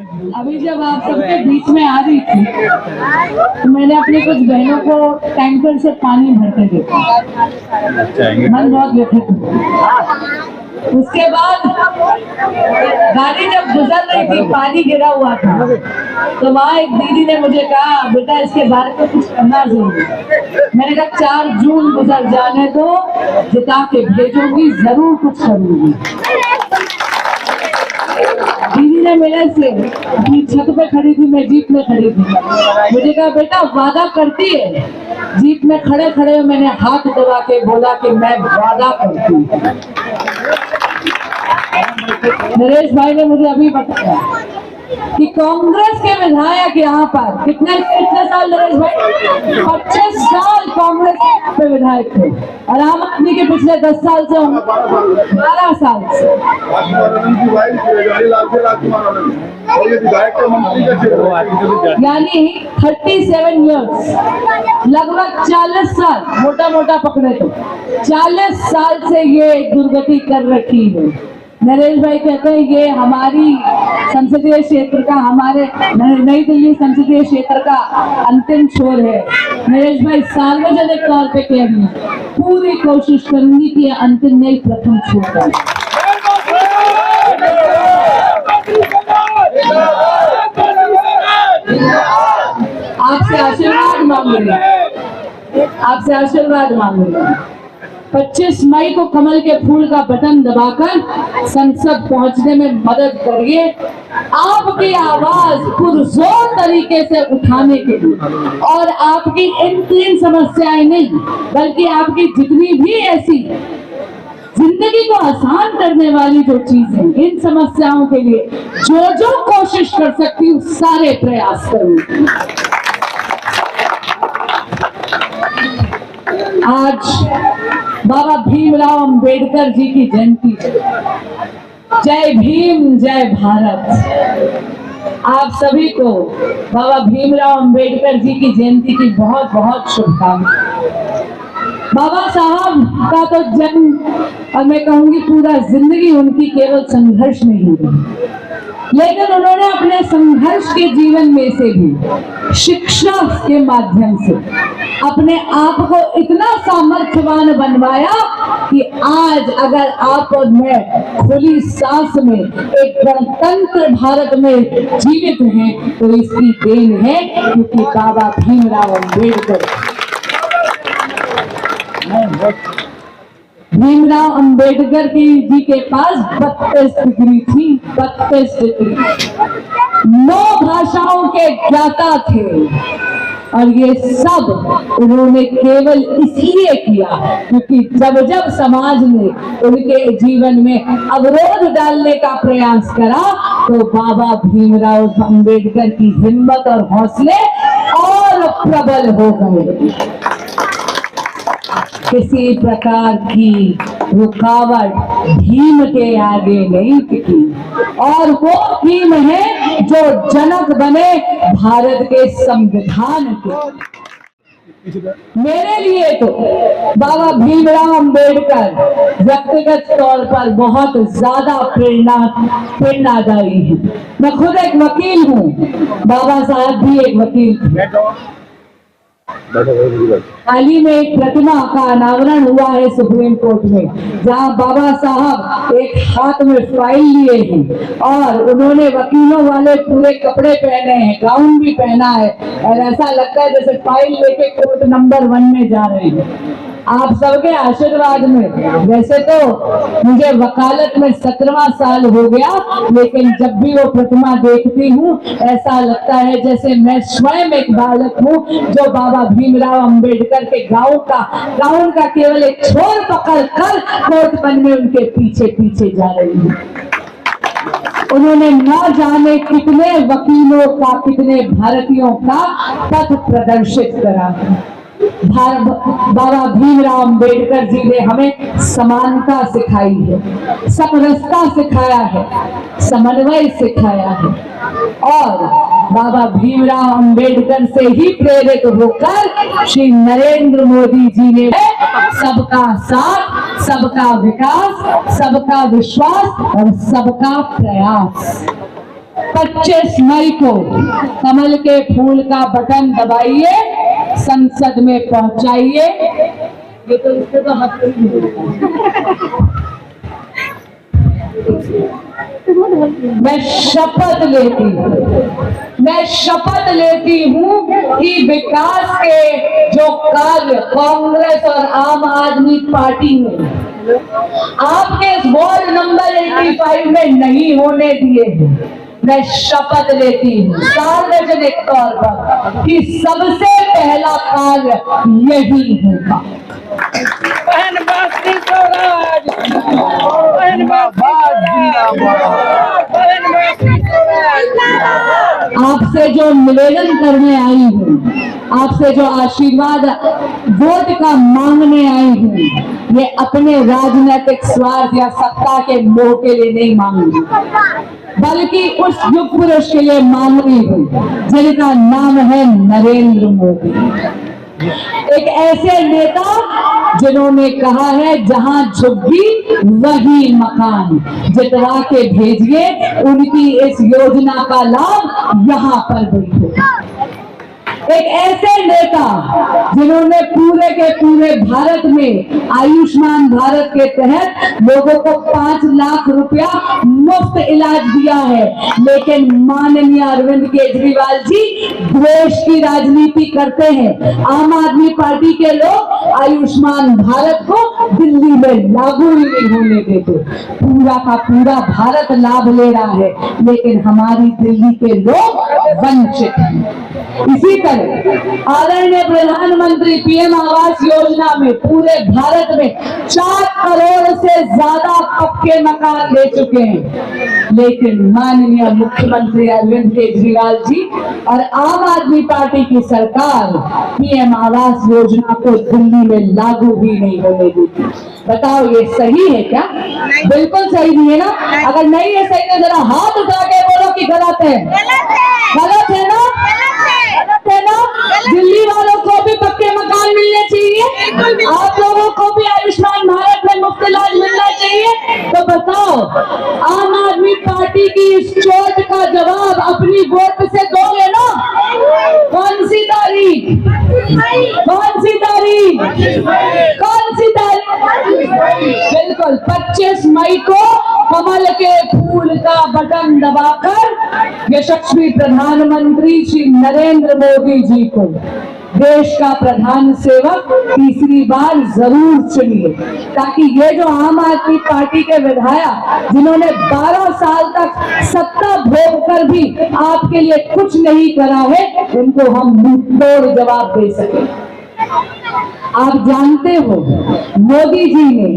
अभी जब आप सबके बीच में आ रही थी तो मैंने अपनी कुछ बहनों को टैंकर से पानी भरते देखा, मन बहुत व्यथित हुआ। उसके बाद गाड़ी जब गुजर रही थी, पानी गिरा हुआ था, तो वहाँ एक दीदी ने मुझे कहा, बेटा इसके बारे में कुछ करना जरूरी। मैंने कहा 4 जून गुजर जाने दो, जिता के भेजूंगी, जरूर कुछ करूंगी। दीदी ने मेरे से अपनी छत पे खड़ी थी, मैं जीप में खड़ी थी, मुझे कहा बेटा वादा करती है? जीप में खड़े खड़े मैंने हाथ दबा के बोला कि मैं वादा करती हूँ। नरेश भाई ने मुझे अभी बताया कि कांग्रेस के विधायक यहाँ पर कितने साल, नरेश भाई 25 साल कांग्रेस के विधायक थे, और आम आदमी के पिछले 10 साल से 12 साल से, यानी 37 ईयर्स, लगभग 40 साल, मोटा मोटा पकड़े तो 40 साल से ये दुर्गति कर रखी है। नरेश भाई कहते हैं ये हमारी संसदीय क्षेत्र का, हमारे नई दिल्ली संसदीय क्षेत्र का अंतिम छोर है। नरेश भाई सार्वजनिक तौर पे कह रही है, पूरी कोशिश करूंगी कि अंतिम नहीं प्रथम छोर है। आपसे आशीर्वाद मांग रही है, आपसे आशीर्वाद मांग रही है। 25 मई को कमल के फूल का बटन दबाकर संसद पहुंचने में मदद करिए, आपकी आवाज पुरजोर तरीके से उठाने के लिए, और आपकी इन 3 समस्याएं नहीं बल्कि आपकी जितनी भी ऐसी जिंदगी को आसान करने वाली जो चीजें, इन समस्याओं के लिए जो कोशिश कर सकती हूँ सारे प्रयास करूंगी। आज बाबा भीमराव अंबेडकर जी की जयंती है। जय भीम, जय भारत। आप सभी को बाबा भीमराव अंबेडकर जी की जयंती की बहुत बहुत शुभकामनाएं। बाबा साहब का तो जन्म, और मैं कहूंगी पूरा जिंदगी उनकी केवल संघर्ष नहीं रही, लेकिन उन्होंने अपने संघर्ष के जीवन में से भी शिक्षा के माध्यम से अपने आप को इतना सामर्थ्यवान बनवाया कि आज अगर आप और मैं खुली सांस में एक गणतंत्र भारत में जीवित हैं तो इसकी देन है क्योंकि बाबा भीमराव अंबेडकर। भीमराव अंबेडकर जी के पास 32 डिग्री थी, 32 डिग्री, 9 भाषाओं के ज्ञाता थे, और ये सब उन्होंने केवल इसलिए किया क्योंकि जब जब समाज ने उनके जीवन में अवरोध डालने का प्रयास करा तो बाबा भीमराव अंबेडकर की हिम्मत और हौसले और प्रबल हो गए। किसी प्रकार की रुकावट भीम के आगे नहीं टिकी, और वो भीम है जो जनक बने भारत के संविधान के। मेरे लिए तो बाबा भीमराव अंबेडकर व्यक्तिगत तौर पर बहुत ज्यादा प्रेरणादायी है। मैं खुद एक वकील हूँ, बाबा साहब भी एक वकील थे। हाल ही में एक प्रतिमा का अनावरण हुआ है सुप्रीम कोर्ट में, जहां बाबा साहब एक हाथ में फाइल लिए हैं और उन्होंने वकीलों वाले पूरे कपड़े पहने हैं, गाउन भी पहना है, और ऐसा लगता है जैसे फाइल लेके कोर्ट नंबर 1 में जा रहे हैं। आप सबके आशीर्वाद में, वैसे तो मुझे वकालत में 17वां साल हो गया, लेकिन जब भी वो प्रतिमा देखती हूँ ऐसा लगता है जैसे मैं स्वयं एक बालक हूँ जो बाबा भीमराव अंबेडकर के गाउन का केवल एक छोर पकड़ कर कोर्ट बन में उनके पीछे पीछे जा रही हूँ। उन्होंने न जाने कितने वकीलों का, कितने भारतीयों का पथ प्रदर्शित करा। बाबा भीमराव अंबेडकर जी ने हमें समानता सिखाई है, समरसता सिखाया है, समन्वय सिखाया है, और बाबा भीमराव अंबेडकर से ही प्रेरित होकर श्री नरेंद्र मोदी जी ने सबका साथ, सबका विकास, सबका विश्वास और सबका प्रयास 25 मई को कमल के फूल का बटन दबाइए, संसद में पहुंचाइए। ये तो इससे तो हद ही नहीं होता। मैं शपथ लेती हूँ कि विकास के जो कार्य कांग्रेस और आम आदमी पार्टी ने आपके वार्ड नंबर 85 में नहीं होने दिए हैं, मैं शपथ लेती हूँ सार्वजनिक तौर पर कि सबसे पहला कार्य यही होगा। आपसे जो निवेदन करने आई हूँ, आपसे जो आशीर्वाद वोट का मांगने आई हूँ, ये अपने राजनीतिक स्वार्थ या सत्ता के मोह के लिए नहीं मांगी, बल्कि उस युग पुरुष के लिए मांग रही हूँ जिनका नाम है नरेंद्र मोदी। एक ऐसे नेता जिन्होंने कहा है जहां झुग्गी वही मकान, जितवा के भेजिए उनकी इस योजना का लाभ यहां पर भी हो। एक ऐसे नेता जिन्होंने पूरे के पूरे भारत में आयुष्मान भारत के तहत लोगों को 5 लाख रुपया मुफ्त इलाज दिया है, लेकिन माननीय अरविंद केजरीवाल जी द्वेष की राजनीति करते हैं। आम आदमी पार्टी के लोग आयुष्मान भारत को दिल्ली में लागू ही नहीं होने देते, पूरा का पूरा भारत लाभ ले रहा है, लेकिन हमारी दिल्ली के लोग वंचित हैं। इसी तरह आदरणीय प्रधानमंत्री पीएम आवास योजना में पूरे भारत में 4 करोड़ से ज्यादा पक्के मकान दे चुके हैं, लेकिन माननीय मुख्यमंत्री अरविंद केजरीवाल जी और आम आदमी पार्टी की सरकार पीएम आवास योजना को दिल्ली में लागू भी नहीं होने देती। बताओ ये सही है क्या? बिल्कुल सही नहीं है ना। अगर नहीं है सही तो जरा हाथ उठा के बोलो कि गलत है। गलत है ना? दिल्ली वालों को भी पक्के मकान मिलने चाहिए, आप लोगों को भी आयुष्मान भारत में मुफ्त इलाज मिलना चाहिए। तो बताओ आम आदमी पार्टी की इस चोट का जवाब अपनी वोट से दोगे ना? कौन सी तारीख? कौन सी तारीख? कौन सी तारीख? बिल्कुल 25 मई को कमल के फूल का बटन दबाकर यशस्वी प्रधानमंत्री श्री नरेंद्र मोदी जी को देश का प्रधान सेवक तीसरी बार जरूर चुनिए, ताकि ये जो आम आदमी पार्टी के विधायक जिन्होंने 12 साल तक सत्ता भोग कर भी आपके लिए कुछ नहीं करा है, उनको हम मुंहतोड़ जवाब दे सके। आप जानते हो मोदी जी ने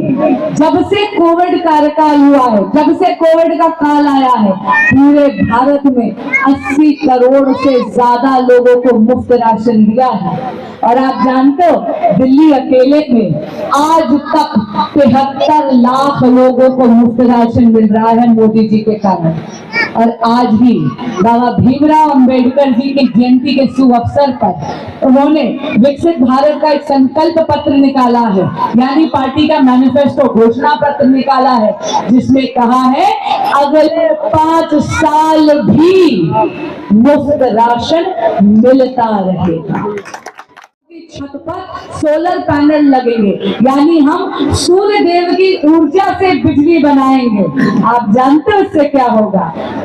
जब से कोविड कार्यकाल हुआ है, जब से कोविड का काल आया है, पूरे भारत में 80 करोड़ से ज्यादा लोगों को मुफ्त राशन दिया है। और आप जानते हो दिल्ली अकेले में आज तक 73 लाख लोगों को मुफ्त राशन मिल रहा है मोदी जी के कारण। और आज ही बाबा भीमराव अंबेडकर जी की जयंती के शुभ अवसर पर उन्होंने विकसित भारत का एक संकल्प पत्र निकाला है, यानी पार्टी का मैनिफेस्टो घोषणा पत्र निकाला है, जिसमें कहा है अगले 5 साल भी मुफ्त राशन मिलता रहेगा। छत पर सोलर पैनल लगेंगे, यानी हम सूर्य देव की ऊर्जा से बिजली बनाएंगे। आप जानते हो इससे क्या होगा?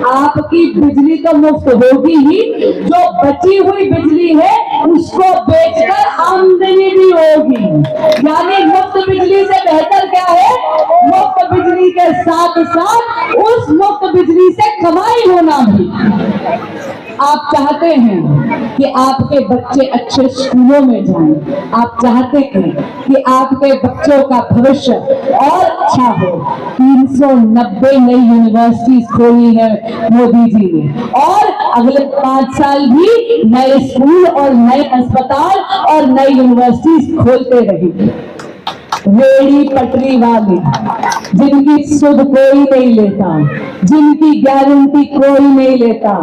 आपकी बिजली तो मुफ्त होगी ही, जो बची हुई बिजली है उसको बेचकर आमदनी भी होगी। यानी मुफ्त बिजली से बेहतर क्या है? मुफ्त बिजली के साथ साथ उस मुफ्त बिजली से कमाई होना भी। आप चाहते हैं कि आपके बच्चे अच्छे स्कूलों में जाएं, आप चाहते हैं कि आपके बच्चों का भविष्य और अच्छा हो। 390 नई यूनिवर्सिटीज खोली है मोदी जी ने, और अगले 5 साल भी नए स्कूल और नए अस्पताल और नई यूनिवर्सिटीज खोलते रहेंगे। रेड़ी पटरी वाले जिनकी सुध कोई नहीं लेता, जिनकी गारंटी कोई नहीं लेता,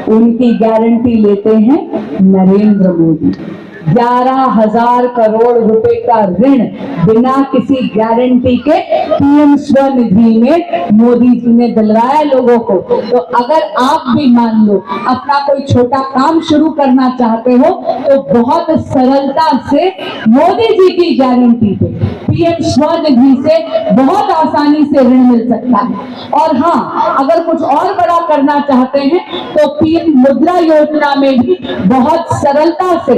उनकी गारंटी लेते हैं नरेंद्र मोदी। 11,000 करोड़ रुपए का ऋण बिना किसी गारंटी के पीएम स्वनिधि में मोदी जी ने दिलवाया लोगों को। तो अगर आप भी मान लो अपना कोई छोटा काम शुरू करना चाहते हो तो बहुत सरलता से मोदी जी की गारंटी पे पीएम स्वनिधि से बहुत आसानी से ऋण मिल सकता है। और हाँ, अगर कुछ और बड़ा करना चाहते हैं तो पीएम मुद्रा योजना में भी बहुत सरलता से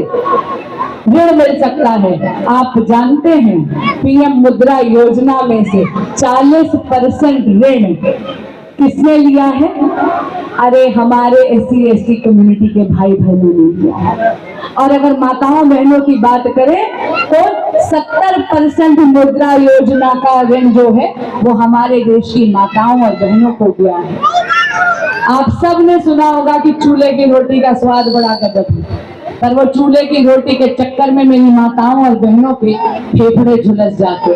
ऋण मिल सकता है। आप जानते हैं पीएम मुद्रा योजना में से 40% ऋण किसने लिया है? अरे हमारे एससी एसटी कम्युनिटी के भाई बहनों ने लिया है। और अगर माताओं बहनों की बात करें तो 70% मुद्रा योजना का ऋण जो है वो हमारे देश की माताओं और बहनों को दिया है। आप सब ने सुना होगा कि चूल्हे की रोटी का स्वाद बड़ा गजब है, पर वो चूल्हे की रोटी के चक्कर में मेरी माताओं और बहनों के फेफड़े झुलस जाते।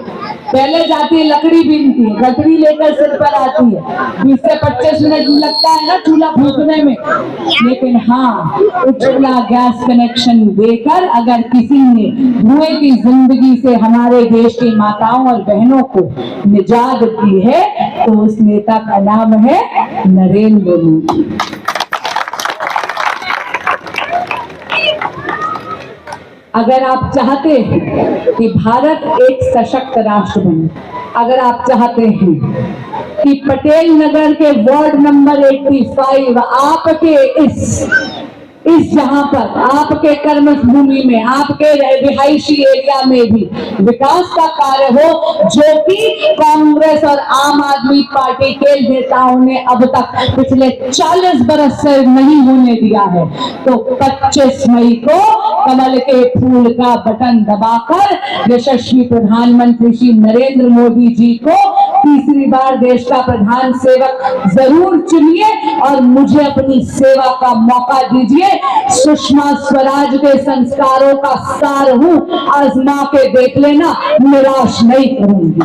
पहले जाती है लकड़ी बीनती है, लकड़ी लेकर सिर पर आती है, 20 से 25 मिनट लगता है ना चूल्हा फूकने में। लेकिन हाँ, उज्ज्वला गैस कनेक्शन देकर अगर किसी ने धुएं की जिंदगी से हमारे देश की माताओं और बहनों को निजात दी है तो उस नेता का नाम है नरेंद्र मोदी। अगर आप चाहते हैं कि भारत एक सशक्त राष्ट्र बने, अगर आप चाहते हैं कि पटेल नगर के वार्ड नंबर 85 आपके इस जहां पर आपके कर्मभूमि में आपके रिहायशी एरिया में भी विकास का कार्य हो, जो कि कांग्रेस और आम आदमी पार्टी के नेताओं ने अब तक पिछले 40 बरस से नहीं होने दिया है, तो 25 मई को कमल के फूल का बटन दबाकर यशस्वी प्रधानमंत्री श्री नरेंद्र मोदी जी को तीसरी बार देश का प्रधान सेवक जरूर चुनिए और मुझे अपनी सेवा का मौका दीजिए। सुषमा स्वराज के संस्कारों का सार हूं, आजमा के देख लेना, निराश नहीं करूंगी।